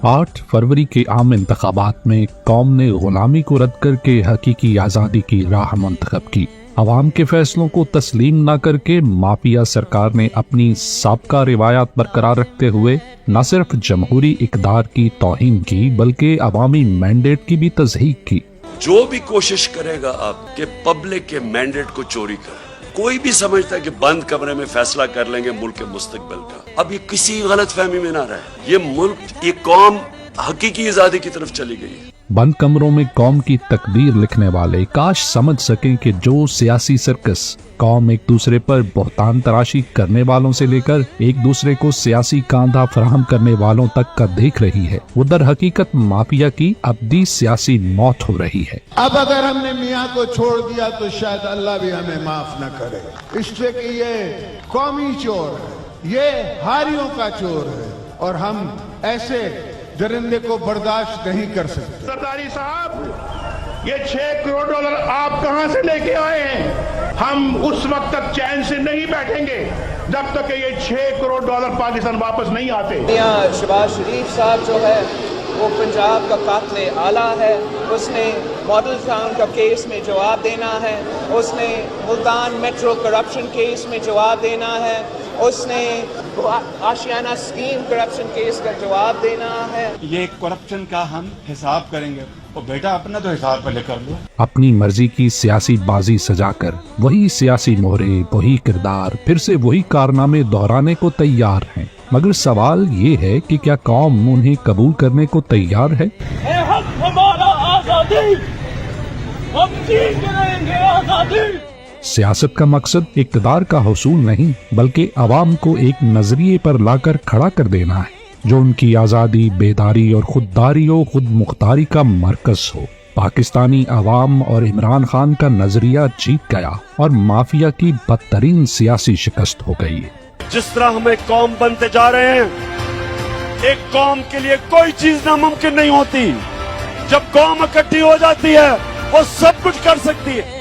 8 फरवरी के आम इंतखाबात में कौम ने गुलामी को रद्द करके हकीकी आज़ादी की राह मुंतखब की। अवाम के फैसलों को तस्लीम न करके माफिया सरकार ने अपनी साबका रिवायात बरकरार रखते हुए न सिर्फ जमहूरी इक़दार की तौहीन की बल्कि अवामी मैंडेट की भी तज़हीक की। जो भी कोशिश करेगा आप कि पब्लिक के मैंडेट को चोरी करे, कोई भी समझता है कि बंद कमरे में फैसला कर लेंगे मुल्क के मुस्तकबिल का, अब ये किसी गलत फहमी में ना रहे। ये मुल्क, ये कौम हकीकी आजादी की तरफ चली गई है। बंद कमरों में कौम की तकदीर लिखने वाले काश समझ सकें कि जो सियासी सर्कस कौम एक दूसरे पर बहतान तराशी करने वालों से लेकर एक दूसरे को सियासी कांधा फराहम करने वालों तक का देख रही है, वो दर हकीकत माफिया की अब्दी सियासी मौत हो रही है। अब अगर हमने मियाँ को छोड़ दिया तो शायद अल्लाह भी हमें माफ न करे, इसलिए कि ये कौमी चोर है, ये हारियों का चोर है और हम ऐसे दरिंदे को बर्दाश्त नहीं कर सकते। सरदारी साहब, ये 6 करोड़ डॉलर आप कहां से लेके आए हैं? हम उस वक्त तक चैन से नहीं बैठेंगे जब तक ये 6 करोड़ डॉलर पाकिस्तान वापस नहीं आते। शहबाज शरीफ साहब जो है वो पंजाब का कातिल आला है, उसने मॉडल टाउन का केस में जवाब देना है, उसने मुल्तान मेट्रो करप्शन केस में जवाब देना है, उसने आशियाना स्कीम करप्शन केस का जवाब देना है। ये करप्शन का हम हिसाब करेंगे और बेटा अपना तो हिसाब पहले कर लो। अपनी मर्जी की सियासी बाजी सजाकर वही सियासी मोहरे, वही किरदार, फिर से वही कारनामे दोहराने को तैयार हैं। मगर सवाल ये है कि क्या कौम उन्हें कबूल करने को तैयार है? हमारा आजादी, हम जीत रहेंगे आजादी। सियासत का मकसद इक़्तिदार का हुसूल नहीं बल्कि अवाम को एक नजरिए पर लाकर खड़ा कर देना है जो उनकी आज़ादी, बेदारी और खुददारी और खुद मुख्तारी का मरकज हो। पाकिस्तानी अवाम और इमरान खान का नजरिया जीत गया और माफिया की बदतरीन सियासी शिकस्त हो गई है। जिस तरह हम एक कौम बनते जा रहे हैं, एक कौम के लिए कोई चीज नामुमकिन नहीं होती। जब कौम इकट्ठी हो जाती है वो सब कुछ कर सकती है।